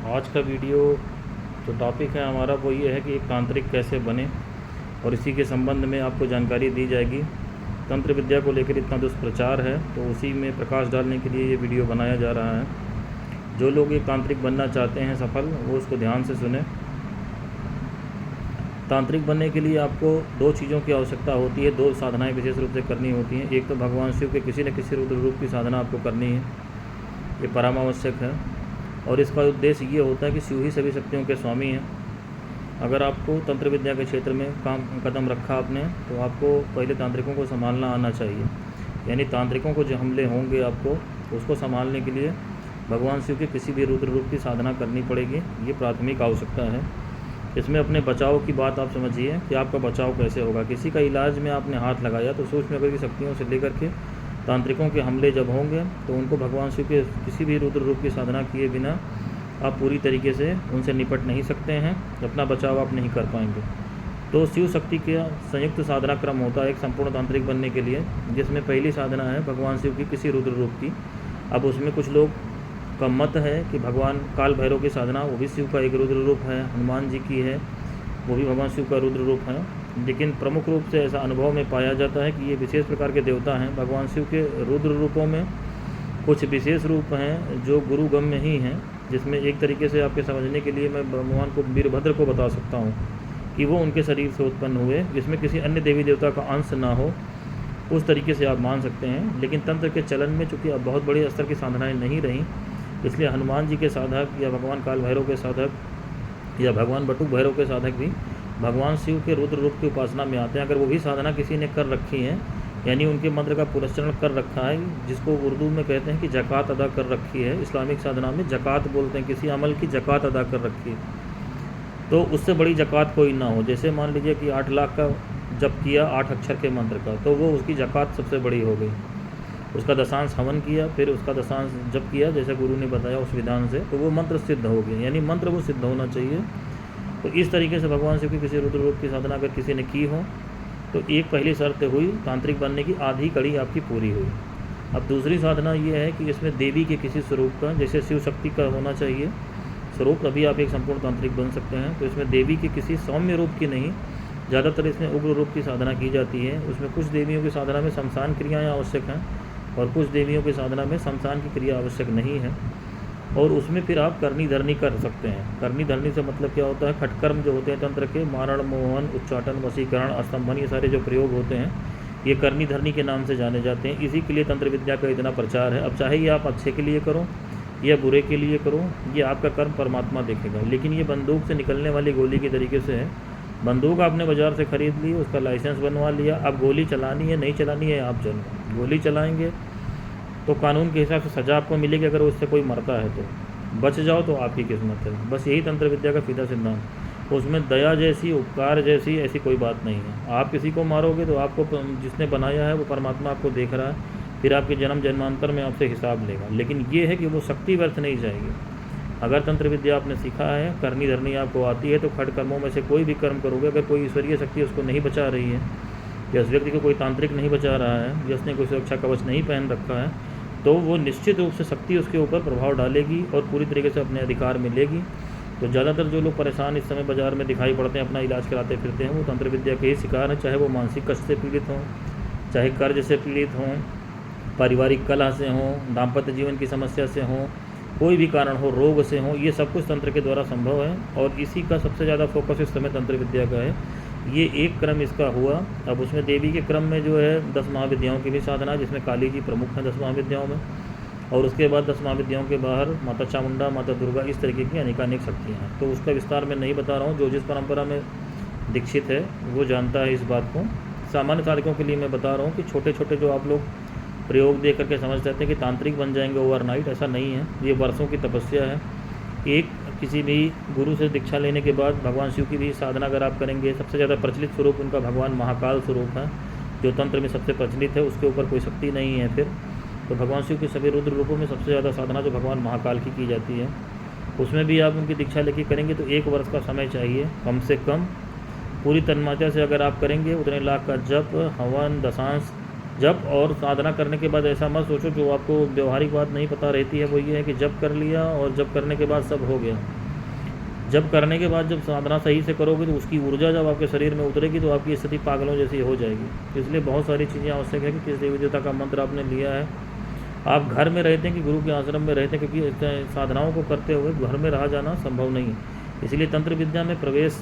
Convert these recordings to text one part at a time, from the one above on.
आज का वीडियो जो टॉपिक है हमारा वो ये है कि एक तांत्रिक कैसे बने, और इसी के संबंध में आपको जानकारी दी जाएगी। तंत्र विद्या को लेकर इतना दुष्प्रचार है तो उसी में प्रकाश डालने के लिए ये वीडियो बनाया जा रहा है। जो लोग एक तांत्रिक बनना चाहते हैं सफल, वो उसको ध्यान से सुने। तांत्रिक बनने के लिए आपको दो चीज़ों की आवश्यकता होती है, दो साधनाएं विशेष रूप से करनी होती हैं। एक तो भगवान शिव के किसी न किसी रुद्र रूप की साधना आपको करनी है, ये परम आवश्यक है। और इसका उद्देश्य ये होता है कि शिव ही सभी शक्तियों के स्वामी हैं। अगर आपको तंत्र विद्या के क्षेत्र में कदम रखा आपने, तो आपको पहले तांत्रिकों को संभालना आना चाहिए। यानी तांत्रिकों को जो हमले होंगे आपको, उसको संभालने के लिए भगवान शिव के किसी भी रुद्र रूप की साधना करनी पड़ेगी। ये प्राथमिक आवश्यकता है। इसमें अपने बचाव की बात आप समझिए कि आपका बचाव कैसे होगा। किसी का इलाज में आपने हाथ लगाया तो सूक्ष्म अगर की शक्तियों से लेकर के तांत्रिकों के हमले जब होंगे तो उनको भगवान शिव के किसी भी रुद्र रूप की साधना किए बिना आप पूरी तरीके से उनसे निपट नहीं सकते हैं, अपना बचाव आप नहीं कर पाएंगे। तो शिव शक्ति का संयुक्त साधना क्रम होता है एक संपूर्ण तांत्रिक बनने के लिए, जिसमें पहली साधना है भगवान शिव की किसी रुद्र रूप की। अब उसमें कुछ लोग का मत है कि भगवान काल भैरव की साधना, वो भी शिव का एक रुद्र रूप है। हनुमान जी की है, वो भी भगवान शिव का रुद्र रूप है। लेकिन प्रमुख रूप से ऐसा अनुभव में पाया जाता है कि ये विशेष प्रकार के देवता हैं। भगवान शिव के रुद्र रूपों में कुछ विशेष रूप हैं जो गुरुगम्य ही हैं, जिसमें एक तरीके से आपके समझने के लिए मैं भगवान को वीरभद्र को बता सकता हूँ कि वो उनके शरीर से उत्पन्न हुए, जिसमें किसी अन्य देवी देवता का अंश ना हो, उस तरीके से आप मान सकते हैं। लेकिन तंत्र के चलन में चूँकि अब बहुत बड़े स्तर की साधनाएँ नहीं रहीं, इसलिए हनुमान जी के साधक या भगवान काल भैरव के साधक या भगवान बटुक भैरव के साधक भी भगवान शिव के रुद्र रूप की उपासना में आते हैं। अगर वो भी साधना किसी ने कर रखी है, यानी उनके मंत्र का पुरस्चरण कर रखा है, जिसको उर्दू में कहते हैं कि जकात अदा कर रखी है, इस्लामिक साधना में जकात बोलते हैं, किसी अमल की जकात अदा कर रखी है, तो उससे बड़ी जकात कोई ना हो। जैसे मान लीजिए कि 8 लाख का जप किया 8 अक्षर के मंत्र का, तो वो उसकी जकात सबसे बड़ी हो गई। उसका दशांश हवन किया, फिर उसका दशांश जप किया जैसे गुरु ने बताया उस विधान से, तो वो मंत्र सिद्ध हो गया। यानी मंत्र वो सिद्ध होना चाहिए। तो इस तरीके से भगवान शिव की किसी रुद्र रूप की साधना अगर किसी ने की हो, तो एक पहली शर्त हुई तांत्रिक बनने की, आधी कड़ी आपकी पूरी हुई। अब दूसरी साधना ये है कि इसमें देवी के किसी स्वरूप का, जैसे शिव शक्ति का होना चाहिए स्वरूप, तभी आप एक संपूर्ण तांत्रिक बन सकते हैं। तो इसमें देवी के किसी सौम्य रूप की नहीं, ज़्यादातर इसमें उग्र रूप की साधना की जाती है। उसमें कुछ देवियों की साधना में शमशान क्रियाएँ आवश्यक हैं और कुछ देवियों की साधना में शमशान की क्रिया आवश्यक नहीं है। और उसमें फिर आप करनी धरनी कर सकते हैं। करनी धरनी से मतलब क्या होता है, खटकर्म जो होते हैं तंत्र के, मारण, मोहन, उच्चाटन, वशीकरण, अस्तंभन, ये सारे जो प्रयोग होते हैं ये करनी धरनी के नाम से जाने जाते हैं। इसी के लिए तंत्र विद्या का इतना प्रचार है। अब चाहे ये आप अच्छे के लिए करो या बुरे के लिए करो, ये आपका कर्म परमात्मा देखेगा। लेकिन ये बंदूक से निकलने वाली गोली के तरीके से है। बंदूक आपने बाज़ार से ख़रीद ली, उसका लाइसेंस बनवा लिया, अब गोली चलानी है नहीं चलानी है आप जानो। गोली चलाएँगे तो कानून के हिसाब से सज़ा आपको मिलेगी, अगर उससे कोई मरता है तो बच जाओ तो आपकी किस्मत है। बस यही तंत्र विद्या का सीधा सिद्धांत। उसमें दया जैसी, उपकार जैसी ऐसी कोई बात नहीं है। आप किसी को मारोगे तो आपको जिसने बनाया है वो परमात्मा आपको देख रहा है, फिर आपके जन्म जन्मांतर में आपसे हिसाब लेगा। लेकिन ये है कि वो शक्ति व्यर्थ नहीं जाएगी। अगर तंत्र विद्या आपने सीखा है, करनी धरनी आपको आती है, तो खट कर्मों में से कोई भी कर्म करोगे, अगर कोई ईश्वरीय शक्ति उसको नहीं बचा रही है, या उस व्यक्ति को कोई तांत्रिक नहीं बचा रहा है, या उसने कोई सुरक्षा कवच नहीं पहन रखा है, तो वो निश्चित रूप से शक्ति उसके ऊपर प्रभाव डालेगी और पूरी तरीके से अपने अधिकार में लेगी। तो ज़्यादातर जो लोग परेशान इस समय बाज़ार में दिखाई पड़ते हैं, अपना इलाज कराते फिरते हैं, वो तंत्र विद्या के ही शिकार हैं। चाहे वो मानसिक कष्ट से पीड़ित हों, चाहे कर्ज से पीड़ित हों, पारिवारिक कलह से हों, दाम्पत्य जीवन की समस्या से हों, कोई भी कारण हो, रोग से हों, ये सब कुछ तंत्र के द्वारा संभव है। और इसी का सबसे ज़्यादा फोकस इस समय तंत्र विद्या का है। ये एक क्रम इसका हुआ। अब उसमें देवी के क्रम में जो है 10 महाविद्याओं की भी साधना, जिसमें काली जी प्रमुख हैं 10 महाविद्याओं में, और उसके बाद 10 महाविद्याओं के बाहर माता चामुंडा, माता दुर्गा, इस तरीके की अनेकानेक शक्तियाँ हैं। तो उसका विस्तार मैं नहीं बता रहा हूँ। जो जिस परंपरा में दीक्षित है वो जानता है इस बात को। सामान्य साधकों के लिए मैं बता रहा हूँ कि छोटे छोटे जो आप लोग प्रयोग दे करके समझ सकते हैं कि तांत्रिक बन जाएंगे ओवरनाइट, ऐसा नहीं है। ये वर्षों की तपस्या है। एक किसी भी गुरु से दीक्षा लेने के बाद भगवान शिव की भी साधना अगर आप करेंगे, सबसे ज़्यादा प्रचलित स्वरूप उनका भगवान महाकाल स्वरूप है, जो तंत्र में सबसे प्रचलित है, उसके ऊपर कोई शक्ति नहीं है। फिर तो भगवान शिव के सभी रुद्र रूपों में सबसे ज़्यादा साधना जो भगवान महाकाल की जाती है, उसमें भी आप उनकी दीक्षा लेके करेंगे तो 1 वर्ष का समय चाहिए कम से कम। पूरी तन्मात्रा से अगर आप करेंगे, उतने लाख का जप, हवन, दशांश जप और साधना करने के बाद ऐसा मत सोचो, जो आपको व्यवहारिक बात नहीं पता रहती है वो ये है कि जप कर लिया और जप करने के बाद सब हो गया। जब करने के बाद जब साधना सही से करोगे तो उसकी ऊर्जा जब आपके शरीर में उतरेगी तो आपकी स्थिति पागलों जैसी हो जाएगी। तो इसलिए बहुत सारी चीज़ें आवश्यक है कि किस देवी देवता का मंत्र आपने लिया है। आप घर में रहते हैं कि गुरु के आश्रम में रहते हैं, क्योंकि साधनाओं को करते हुए घर में रहा जाना संभव नहीं है। इसलिए तंत्र विद्या में प्रवेश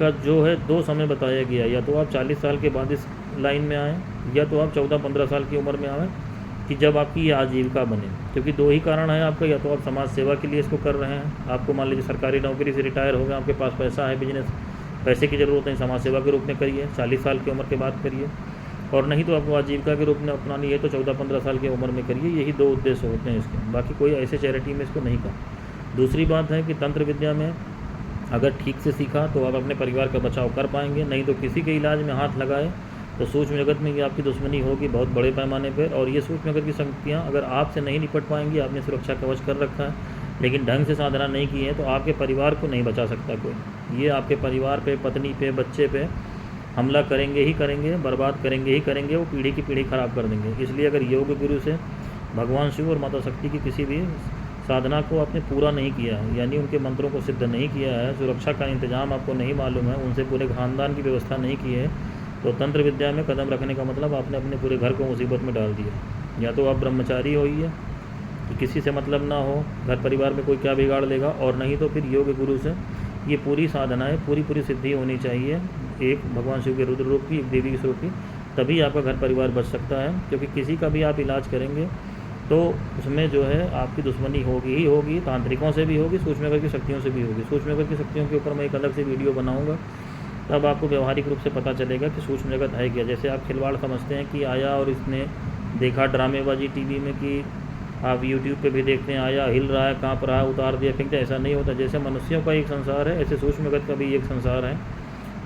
का जो है 2 समय बताया गया, या तो आप 40 साल के बाद इस लाइन में आएँ, या तो आप 14-15 साल की उम्र में आएँ कि जब आपकी ये आजीविका बने। क्योंकि 2 ही कारण है आपका, या तो आप समाज सेवा के लिए इसको कर रहे हैं, आपको मान लीजिए सरकारी नौकरी से रिटायर हो गए, आपके पास पैसा है, बिजनेस पैसे की ज़रूरत नहीं, समाज सेवा के रूप में करिए, 40 साल की उम्र के बाद करिए। और नहीं तो आपको आजीविका के रूप में अपनानी है तो 14-15 साल की उम्र में करिए। यही 2 उद्देश्य होते हैं इसके, बाकी कोई ऐसे चैरिटी में इसको नहीं कहा। दूसरी बात है कि तंत्र विद्या में अगर ठीक से सीखा तो आप अपने परिवार का बचाव कर पाएंगे, नहीं तो किसी के इलाज में हाथ लगाए तो सूक्ष्म जगत में ये आपकी दुश्मनी होगी बहुत बड़े पैमाने पर। और ये सूक्ष्म जगत की शक्तियाँ अगर आपसे नहीं निपट पाएंगी, आपने सुरक्षा कवच कर रखा है लेकिन ढंग से साधना नहीं की है, तो आपके परिवार को नहीं बचा सकता कोई। ये आपके परिवार पे, पत्नी पे, बच्चे पे हमला करेंगे ही करेंगे, बर्बाद करेंगे ही करेंगे, वो पीढ़ी की पीढ़ी खराब कर देंगे। इसलिए अगर योग गुरु से भगवान शिव और माता शक्ति की किसी भी साधना को आपने पूरा नहीं किया है, यानी उनके मंत्रों को सिद्ध नहीं किया है, सुरक्षा का इंतजाम आपको नहीं मालूम है, उनसे पूरे खानदान की व्यवस्था नहीं की है, तो तंत्र विद्या में कदम रखने का मतलब आपने अपने पूरे घर को मुसीबत में डाल दिया। या तो आप ब्रह्मचारी होइए कि किसी से मतलब ना हो, घर परिवार में कोई क्या बिगाड़ लेगा, और नहीं तो फिर योग गुरु से ये पूरी साधनाएँ पूरी सिद्धि होनी चाहिए, एक भगवान शिव के रुद्र रूप की, एक देवी के स्वरूप की, तभी आपका घर परिवार बच सकता है। क्योंकि किसी का भी आप इलाज करेंगे तो उसमें जो है आपकी दुश्मनी होगी ही होगी, तांत्रिकों से भी होगी, सूक्ष्म जगत की शक्तियों से भी होगी। सूक्ष्म जगत की शक्तियों के ऊपर मैं एक अलग से वीडियो बनाऊंगा, तब आपको व्यवहारिक रूप से पता चलेगा कि सूक्ष्म जगत है क्या। जैसे आप खिलवाड़ समझते हैं कि आया और इसने देखा ड्रामेबाजी टीवी में, कि आप यूट्यूब पे भी देखते हैं आया हिल रहा है, काँप रहा है, उतार दिया फेंक दिया, ऐसा नहीं होता। जैसे मनुष्यों का एक संसार है, ऐसे सूक्ष्म जगत का भी एक संसार है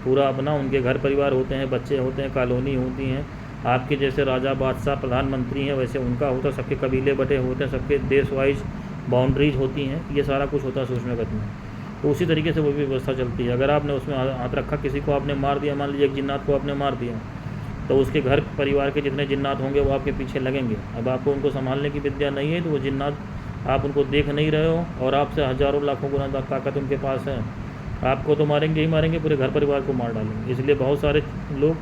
पूरा अपना। उनके घर परिवार होते हैं, बच्चे होते हैं, कॉलोनी होती हैं। आपके जैसे राजा बादशाह प्रधानमंत्री हैं वैसे उनका होता है, सबके कबीले बटे होते हैं, सबके देश वाइज बाउंड्रीज होती हैं, ये सारा कुछ होता है सूक्ष्म जगत में। तो उसी तरीके से वो भी व्यवस्था चलती है। अगर आपने उसमें हाथ रखा, किसी को आपने मार दिया, मान लीजिए एक जिन्नात को आपने मार दिया, तो उसके घर परिवार के जितने जिन्नात होंगे वो आपके पीछे लगेंगे। अब आपको उनको संभालने की विद्या नहीं है तो वो जिन्नात आप उनको देख नहीं रहे हो, और आपसे हज़ारों लाखों गुना ताकत उनके पास है, आपको तो मारेंगे ही मारेंगे, पूरे घर परिवार को मार डालेंगे। इसलिए बहुत सारे लोग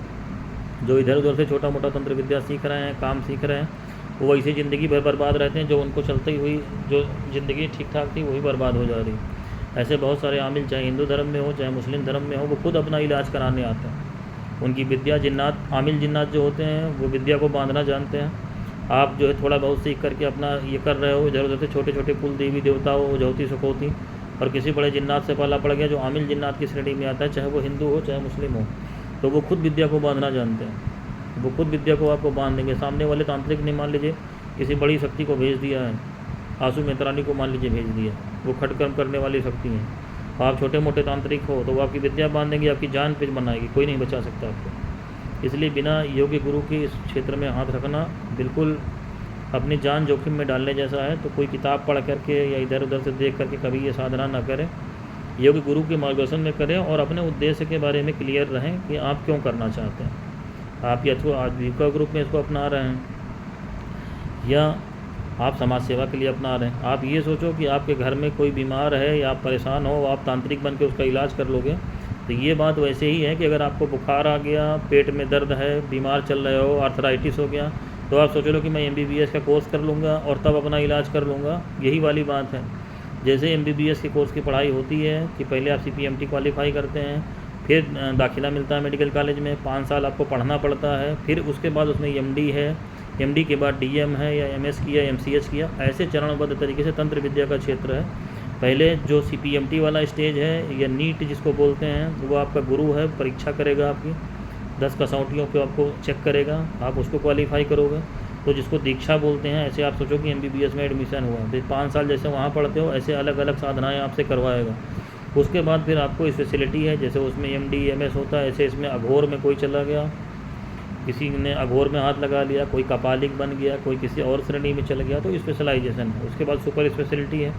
जो इधर उधर से छोटा मोटा तंत्र विद्या सीख रहे हैं, काम सीख रहे हैं, वो वैसे ज़िंदगी भर बर्बाद रहते हैं। जो उनको चलती हुई जो ज़िंदगी ठीक ठाक थी वही बर्बाद हो जा रही। ऐसे बहुत सारे आमिल, चाहे हिंदू धर्म में हो चाहे मुस्लिम धर्म में हो, वो खुद अपना इलाज कराने आते हैं। उनकी विद्या जिन्नात, आमिल जिन्नात जो होते हैं वो विद्या को बांधना जानते हैं। आप जो है थोड़ा बहुत सीख करके अपना ये कर रहे हो, इधर उधर से छोटे छोटे कुल देवी देवता हो, उजौती सुखौती, और किसी बड़े जिन्नात से पाला पड़ गया जो आमिल जिन्नात की श्रेणी में आता है, चाहे वो हिंदू हो चाहे मुस्लिम हो, तो वो खुद विद्या को बांधना जानते हैं। वो खुद विद्या को आपको बांध देंगे। सामने वाले तांत्रिक ने मान लीजिए किसी बड़ी शक्ति को भेज दिया है, आंसू मेहतरानी को मान लीजिए भेज दिया, वो खटकर्म करने वाली शक्ति हैं, आप छोटे मोटे तांत्रिक हो तो वो आपकी विद्या बांध देंगे, आपकी जान पे बनाएगी, कोई नहीं बचा सकता आपको। इसलिए बिना योग्य गुरु के इस क्षेत्र में हाथ रखना बिल्कुल अपनी जान जोखिम में डालने जैसा है। तो कोई किताब पढ़ करके या इधर उधर से देख करके कभी ये साधना ना करें, योग्य गुरु के मार्गदर्शन में करें, और अपने उद्देश्य के बारे में क्लियर रहें कि आप क्यों करना चाहते हैं। आप या तो आजीविका ग्रुप में इसको अपना रहे हैं या आप समाज सेवा के लिए अपना रहे हैं। आप ये सोचो कि आपके घर में कोई बीमार है या आप परेशान हो, आप तांत्रिक बन के उसका इलाज कर लोगे, तो ये बात वैसे ही है कि अगर आपको बुखार आ गया, पेट में दर्द है, बीमार चल रहे हो, आर्थराइटिस हो गया, तो आप सोच लो कि मैं MBBS का कोर्स कर लूँगा और तब अपना इलाज कर लूँगा। यही वाली बात है। जैसे MBBS के कोर्स की पढ़ाई होती है कि पहले आप CPMT क्वालिफाई करते हैं, फिर दाखिला मिलता है मेडिकल कॉलेज में, 5 साल आपको पढ़ना पड़ता है, फिर उसके बाद उसमें MD है, MD के बाद DM है या MS किया, MCH किया, ऐसे चरणबद्ध तरीके से तंत्र विद्या का क्षेत्र है। पहले जो CPMT वाला स्टेज है या नीट जिसको बोलते हैं, वो आपका गुरु है, परीक्षा करेगा आपकी, 10 कसौटियों पे आपको चेक करेगा, आप उसको क्वालिफाई करोगे तो जिसको दीक्षा बोलते हैं। ऐसे आप सोचो कि MBBS में एडमिशन हुआ, फिर 5 साल जैसे वहाँ पढ़ते हो, ऐसे अलग अलग साधनाएँ आपसे करवाएगा। उसके बाद फिर आपको स्पेशलिटी है, जैसे उसमें MD MS होता है, ऐसे इसमें अघोर में कोई चला गया, किसी ने अघोर में हाथ लगा लिया, कोई कपालिक बन गया, कोई किसी और श्रेणी में चल गया, तो स्पेशलाइजेशन है। उसके बाद सुपर स्पेशलिटी है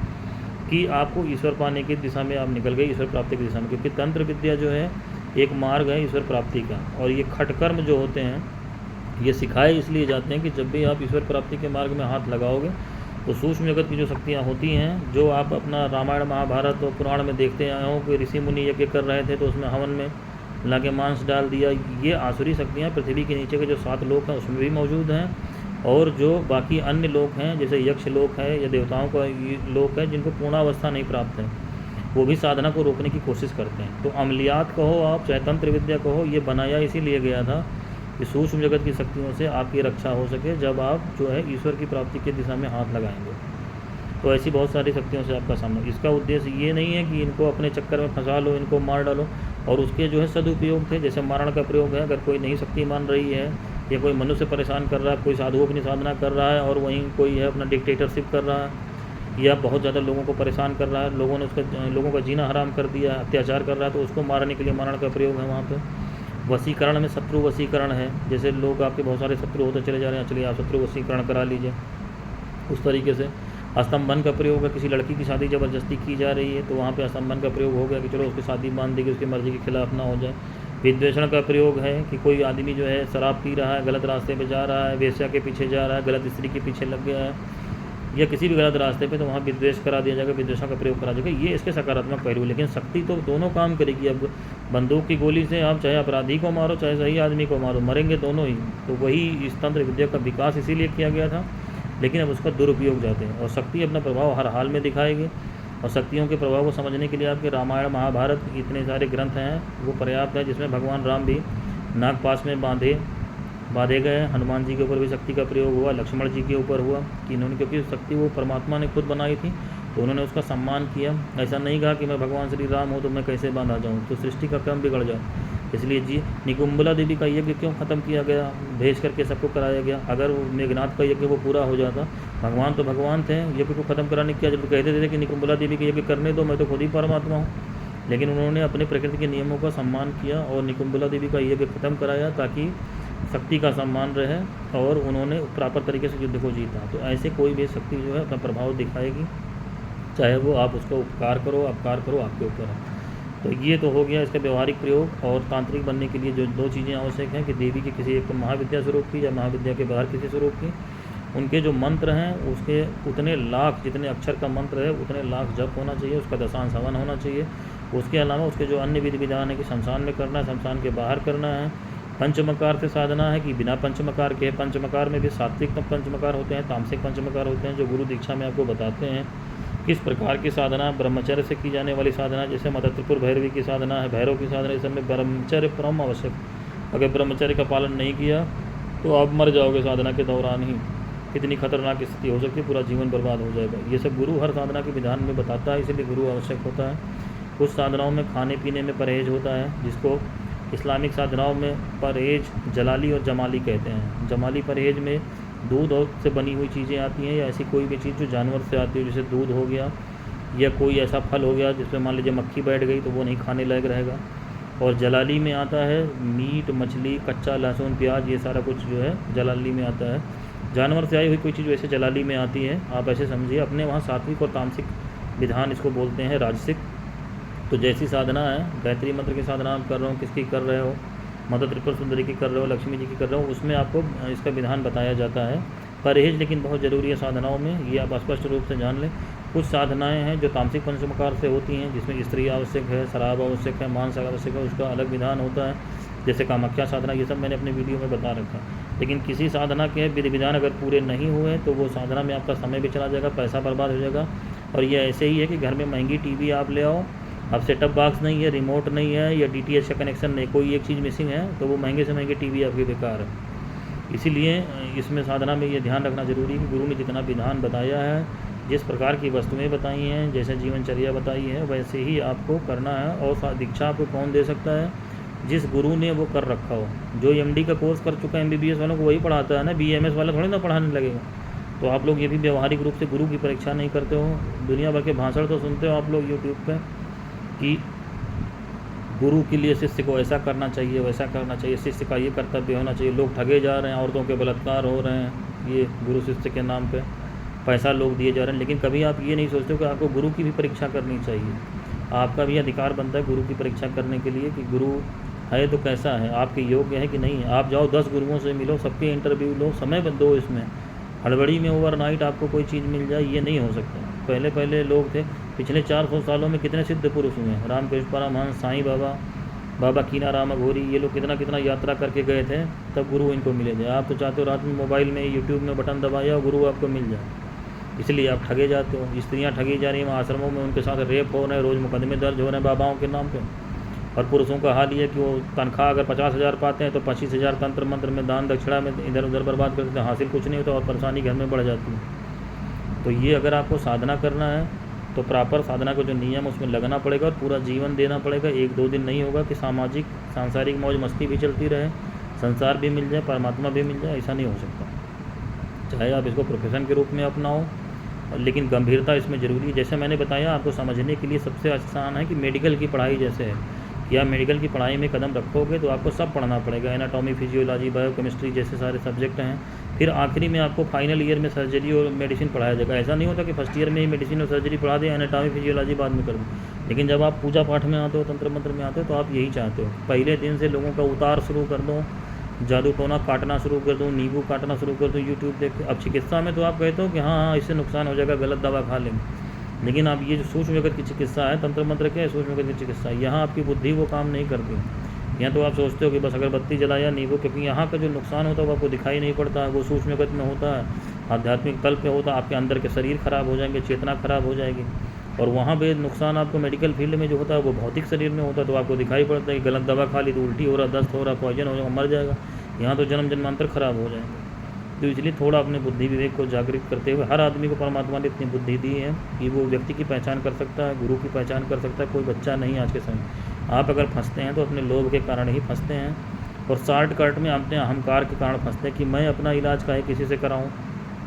कि आपको ईश्वर पाने की दिशा में आप निकल गए, ईश्वर प्राप्ति की दिशा में, क्योंकि तंत्र विद्या जो है एक मार्ग है ईश्वर प्राप्ति का। और ये खटकर्म जो होते हैं, ये सिखाए इसलिए जाते हैं कि जब भी आप ईश्वर प्राप्ति के मार्ग में हाथ लगाओगे तो सूक्ष्म जगत की जो शक्तियाँ होती हैं, जो आप अपना रामायण महाभारत और पुराण में देखते आए हो कि ऋषि मुनि यज्ञ कर रहे थे तो उसमें हवन में ला के मांस डाल दिया, ये आसुरी शक्तियाँ पृथ्वी के नीचे के जो 7 लोक हैं उसमें भी मौजूद हैं, और जो बाकी अन्य लोक हैं जैसे यक्ष लोक है या देवताओं का लोक है जिनको पूर्णावस्था नहीं प्राप्त है, वो भी साधना को रोकने की कोशिश करते हैं। तो अमलियात कहो आप चाहे तंत्र विद्या कहो, ये बनाया इसीलिए गया था कि सूक्ष्म जगत की शक्तियों से आपकी रक्षा हो सके जब आप जो है ईश्वर की प्राप्ति की दिशा में हाथ लगाएंगे। तो ऐसी बहुत सारी शक्तियों से आपका सामना, इसका उद्देश्य ये नहीं है कि इनको अपने चक्कर में फंसा लो, इनको मार डालो, और उसके जो है सदुपयोग थे, जैसे मारण का प्रयोग है। अगर कोई नई शक्ति मान रही है या कोई मनुष्य परेशान कर रहा है, कोई साधु अपनी साधना कर रहा है और वहीं कोई है अपना डिक्टेटरशिप कर रहा है या बहुत ज़्यादा लोगों को परेशान कर रहा है, लोगों का जीना हराम कर दिया, अत्याचार कर रहा है, तो उसको मारने के लिए मारण का प्रयोग है वहाँ पर। वशीकरण में शत्रु वशीकरण है, जैसे लोग आपके बहुत सारे शत्रु होते चले जा रहे हैं, चलिए आप शत्रु वशीकरण करा लीजिए, उस तरीके से। स्तंभन का प्रयोग है, किसी लड़की की शादी ज़बरदस्ती की जा रही है तो वहाँ पे स्तंभन का प्रयोग हो गया कि चलो उसकी शादी बांध देगी, उसकी मर्ज़ी के खिलाफ ना हो जाए। विद्वेषण का प्रयोग है कि कोई आदमी जो है शराब पी रहा है, गलत रास्ते पे जा रहा है, वेश्या के पीछे जा रहा है, गलत स्त्री के पीछे लग गया है या किसी भी गलत रास्ते पे, तो वहाँ विद्वेष करा दिया जाएगा, विद्वेषण का प्रयोग करा जाएगा। ये इसके सकारात्मक पहलू। लेकिन शक्ति तो दोनों काम करेगी। अब बंदूक की गोली से आप चाहे अपराधी को मारो चाहे सही आदमी को मारो, मरेंगे दोनों ही। तो वही इस तंत्र विद्या का विकास इसीलिए किया गया था, लेकिन अब उसका दुरुपयोग जाते हैं। और शक्ति अपना प्रभाव हर हाल में दिखाएगी, और शक्तियों के प्रभाव को समझने के लिए आपके रामायण महाभारत इतने सारे ग्रंथ हैं वो पर्याप्त है, जिसमें भगवान राम भी नागपाश में बांधे गए। हनुमान जी के ऊपर भी शक्ति का प्रयोग हुआ, लक्ष्मण जी के ऊपर हुआ कि इन्होंने, क्योंकि शक्ति वो परमात्मा ने खुद बनाई थी तो उन्होंने उसका सम्मान किया। ऐसा नहीं कहा कि मैं भगवान श्री राम हूँ तो मैं कैसे बांधा जाऊँ, तो सृष्टि का क्रम बिगड़ जाए। इसलिए जी निकुंबला देवी का यज्ञ क्यों ख़त्म किया गया, भेज करके सबको कराया गया। अगर वो मेघनाथ का यज्ञ वो पूरा हो जाता, भगवान तो भगवान थे, यज्ञ को ख़त्म कराने की क्या जरूरत। कहते थे कि निकुंबला देवी के यज्ञ करने दो, मैं तो खुद ही परमात्मा हूँ। लेकिन उन्होंने अपने प्रकृति के नियमों का सम्मान किया और निकुंबला देवी का यज्ञ ख़त्म कराया ताकि शक्ति का सम्मान रहे, और उन्होंने प्रॉपर तरीके से युद्ध को जीता। तो ऐसे कोई भी शक्ति जो है अपना प्रभाव दिखाएगी, चाहे वो आप उसका उपकार करो अपकार करो, आपके ऊपर है। तो ये तो हो गया इसका व्यवहारिक प्रयोग। और तांत्रिक बनने के लिए जो 2 चीज़ें आवश्यक हैं कि देवी के किसी एक तो महाविद्या स्वरूप की या महाविद्या के बाहर किसी स्वरूप की, उनके जो मंत्र हैं उसके उतने लाख, जितने अक्षर का मंत्र है उतने लाख जप होना चाहिए, उसका दशांश हवन होना चाहिए। उसके अलावा उसके जो अन्य विधि विधान है कि शमशान में करना है, शमशान के बाहर करना है। पंचमकार से साधना है कि बिना पंचमकार के। पंचमकार में भी सात्विक पंचमकार होते हैं, तामसिक पंचमकार होते हैं, जो गुरु दीक्षा में आपको बताते हैं किस प्रकार की साधना। ब्रह्मचर्य से की जाने वाली साधना, जैसे माता त्रिपुर भैरवी की साधना है, भैरव की साधना, इस सब में ब्रह्मचर्य परम आवश्यक। अगर ब्रह्मचर्य का पालन नहीं किया तो आप मर जाओगे साधना के दौरान ही, कितनी खतरनाक स्थिति हो सकती है, पूरा जीवन बर्बाद हो जाएगा। ये सब गुरु हर साधना के विधान में बताता है, इसीलिए गुरु आवश्यक होता है। कुछ साधनाओं में खाने पीने में परहेज होता है, जिसको इस्लामिक साधनाओं में परहेज जलाली और जमाली कहते हैं। जमाली परहेज में दूध और से बनी हुई चीज़ें आती हैं, या ऐसी कोई भी चीज़ जो जानवर से आती है, जैसे दूध हो गया या कोई ऐसा फल हो गया जिसमें मान लीजिए मक्खी बैठ गई तो वो नहीं खाने लायक रहेगा। और जलाली में आता है मीट, मछली, कच्चा लहसुन, प्याज, ये सारा कुछ जो है जलाली में आता है। जानवर से आई हुई कोई चीज़ वैसे जलाली में आती है, आप ऐसे समझिए। अपने वहाँ सात्विक और तामसिक विधान इसको बोलते हैं, राजसिक। तो जैसी साधना है, गायत्री मंत्र की साधना आप कर रहे हो, किसकी कर रहे हो, माता त्रिपुर सुंदरी की कर रहे हो, लक्ष्मी जी की कर रहे हो, उसमें आपको इसका विधान बताया जाता है। परहेज लेकिन बहुत ज़रूरी है साधनाओं में, ये आप स्पष्ट रूप से जान लें। कुछ साधनाएं हैं जो तामसिक पंचमकार से होती हैं, जिसमें स्त्री आवश्यक है, शराब आवश्यक है, मांस आवश्यक है, उसका अलग विधान होता है, जैसे कामाख्या साधना। ये सब मैंने अपने वीडियो में बता रखा है। लेकिन किसी साधना के विधि विधान अगर पूरे नहीं हुए तो वो साधना में आपका समय भी चला जाएगा, पैसा बर्बाद हो जाएगा। और ये ऐसे ही है कि घर में महंगी टीवी आप ले आओ, अब सेटअप बॉक्स नहीं है, रिमोट नहीं है, या DTH का कनेक्शन नहीं, कोई एक चीज़ मिसिंग है, तो वो महंगे से महंगे टीवी आपकी बेकार है। इसीलिए इसमें साधना में ये ध्यान रखना जरूरी है कि गुरु ने जितना विधान बताया है, जिस प्रकार की वस्तुएं बताई हैं, जैसे जीवनचर्या बताई है, वैसे ही आपको करना है। और दीक्षा आपको कौन दे सकता है? जिस गुरु ने वो कर रखा हो। जो MD का कोर्स कर चुका है, MBBS वालों को वही पढ़ाता है ना, BMS वाला थोड़ी ना पढ़ाने लगेगा। तो आप लोग ये भी व्यवहारिक रूप से गुरु की परीक्षा नहीं करते हो, दुनिया भर के भाषण तो सुनते हो आप लोग यूट्यूब पर कि गुरु के लिए शिष्य को ऐसा करना चाहिए, वैसा करना चाहिए, शिष्य का ये कर्तव्य होना चाहिए। लोग ठगे जा रहे हैं, औरतों के बलात्कार हो रहे हैं, ये गुरु शिष्य के नाम पे पैसा लोग दिए जा रहे हैं। लेकिन कभी आप ये नहीं सोचते कि आपको गुरु की भी परीक्षा करनी चाहिए। आपका भी अधिकार बनता है गुरु की परीक्षा करने के लिए कि गुरु है तो कैसा है, आपके योग्य है कि नहीं है। आप जाओ 10 गुरुओं से मिलो, सबके इंटरव्यू लो, समय दो इसमें। हड़बड़ी में ओवरनाइट आपको कोई चीज़ मिल जाए, ये नहीं हो सकता। पहले पहले लोग थे, पिछले 400 सालों में कितने सिद्ध पुरुष हुए हैं, रामकृष्ण परमहंस, साईं बाबा, बाबा कीना राम अघोरी, ये लोग कितना कितना यात्रा करके गए थे, तब गुरु इनको मिले थे। आप तो चाहते हो रात में मोबाइल में यूट्यूब में बटन दबाया और गुरु आपको मिल जाए, इसलिए आप ठगे जाते हो। स्त्रियाँ ठगी जा रही हैं आश्रमों में, उनके साथ रेप हो रहे हैं, रोज़ मुकदमे दर्ज हो रहे हैं बाबाओं के नाम पे। और पुरुषों का हाल ये है कि वो तनख्वाह अगर 50,000 पाते हैं तो 25,000 तंत्र मंत्र में दान दक्षिणा में इधर उधर बर्बाद कर देते हैं, हासिल कुछ नहीं होता और परेशानी घर में बढ़ जाती है। तो ये अगर आपको साधना करना है तो प्रॉपर साधना का जो नियम उसमें लगना पड़ेगा और पूरा जीवन देना पड़ेगा। 1-2 दिन नहीं होगा कि सामाजिक सांसारिक मौज मस्ती भी चलती रहे, संसार भी मिल जाए, परमात्मा भी मिल जाए, ऐसा नहीं हो सकता। चाहे आप इसको प्रोफेशन के रूप में अपनाओ, लेकिन गंभीरता इसमें ज़रूरी है। जैसे मैंने बताया आपको समझने के लिए सबसे आसान है कि मेडिकल की पढ़ाई जैसे है कि आप मेडिकल की पढ़ाई में कदम रखोगे तो आपको सब पढ़ना पड़ेगा, एनाटॉमी, फिजियोलॉजी, बायोकेमिस्ट्री जैसे सारे सब्जेक्ट हैं। फिर आखिरी में आपको फाइनल ईयर में सर्जरी और मेडिसिन पढ़ाया जाएगा। ऐसा नहीं होता कि फर्स्ट ईयर में ही मेडिसिन और सर्जरी पढ़ा दें, एनाटॉमी फिजियोलॉजी बाद में कर दें। लेकिन जब आप पूजा पाठ में आते हो, तंत्र मंत्र में आते हो, तो आप यही चाहते हो पहले दिन से लोगों का उतार शुरू कर दो, जादू टोना काटना शुरू कर दो, नींबू काटना शुरू कर दो यूट्यूब देख के। अब चिकित्सा में तो आप कहते हो कि हाँ इससे नुकसान हो जाएगा, गलत दवा खा लेंगे। लेकिन अब ये जो सूक्ष्म जगत की चिकित्सा है, तंत्र मंत्र क्या है, सूक्ष्म जगत की चिकित्सा, यहाँ आपकी बुद्धि वो काम नहीं करती। यहाँ तो आप सोचते हो कि बस अगरबत्ती जलाया, नींबू, क्योंकि यहाँ का जो नुकसान होता है वो आपको दिखाई नहीं पड़ता है, वो सूक्ष्म जगत में होता है, आध्यात्मिक तल पे होता है। आपके अंदर के शरीर खराब हो जाएंगे, चेतना खराब हो जाएगी। और वहाँ पे नुकसान आपको मेडिकल फील्ड में जो होता है वो भौतिक शरीर में होता है, तो आपको दिखाई पड़ता है कि गलत दवा खा ली तो उल्टी हो रहा, दस्त हो रहा, पॉइजन हो जाएगा, मर जाएगा। यहाँ तो जन्म जन्मांतर खराब हो जाएंगे। तो इसलिए थोड़ा अपने बुद्धि विवेक को जागृत करते हुए, हर आदमी को परमात्मा ने इतनी बुद्धि दी है कि वो व्यक्ति की पहचान कर सकता है, गुरु की पहचान कर सकता है। कोई बच्चा नहीं आज के समय। आप अगर फंसते हैं तो अपने लोभ के कारण ही फंसते हैं, और शॉर्टकट में अपने अहंकार के कारण फंसते हैं कि मैं अपना इलाज काहे किसी से कराऊँ,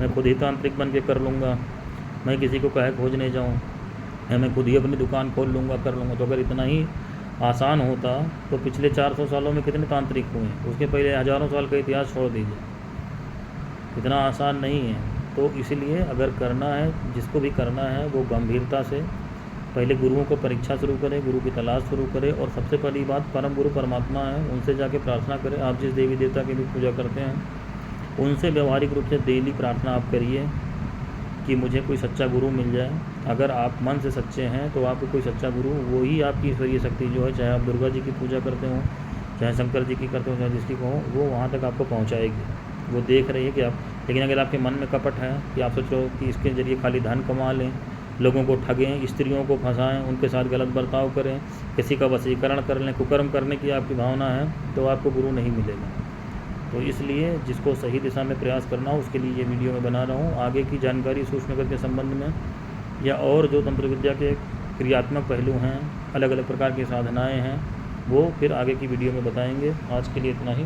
मैं खुद ही तांत्रिक बन के कर लूँगा, मैं किसी को काहे खोजने जाऊँ, मैं खुद ही अपनी दुकान खोल लूँगा, कर लूँगा। तो अगर इतना ही आसान होता तो पिछले 400 सालों में कितने तांत्रिक हुए, उसके पहले हज़ारों साल का इतिहास छोड़ दीजिए। इतना आसान नहीं है। तो इसीलिए अगर करना है, जिसको भी करना है वो गंभीरता से पहले गुरुओं को परीक्षा शुरू करें, गुरु की तलाश शुरू करें। और सबसे पहली बात, परम गुरु परमात्मा है, उनसे जाके प्रार्थना करें। आप जिस देवी देवता की भी पूजा करते हैं उनसे व्यवहारिक रूप से डेली प्रार्थना आप करिए कि मुझे कोई सच्चा गुरु मिल जाए। अगर आप मन से सच्चे हैं तो आपको कोई सच्चा गुरु, वो ही आपकी ईश्वरीय शक्ति जो है, चाहे आप दुर्गा जी की पूजा करते हो, चाहे शंकर जी की करते हो, चाहे जिसकी को हो, वो वहाँ तक आपको पहुँचाएगी। वो देख रही है कि आप, लेकिन अगर आपके मन में कपट है कि आप सोचो कि इसके ज़रिए खाली धन कमा लें, लोगों को ठगें, स्त्रियों को फंसाएं, उनके साथ गलत बर्ताव करें, किसी का वशीकरण कर लें, कुकर्म करने की आपकी भावना है, तो आपको गुरु नहीं मिलेगा। तो इसलिए जिसको सही दिशा में प्रयास करना हो उसके लिए ये वीडियो मैं बना रहा हूँ। आगे की जानकारी सूक्ष्म जगत के संबंध में या और जो तंत्र विद्या के क्रियात्मक पहलू हैं, अलग अलग प्रकार की साधनाएँ हैं, वो फिर आगे की वीडियो में बताएंगे। आज के लिए इतना ही।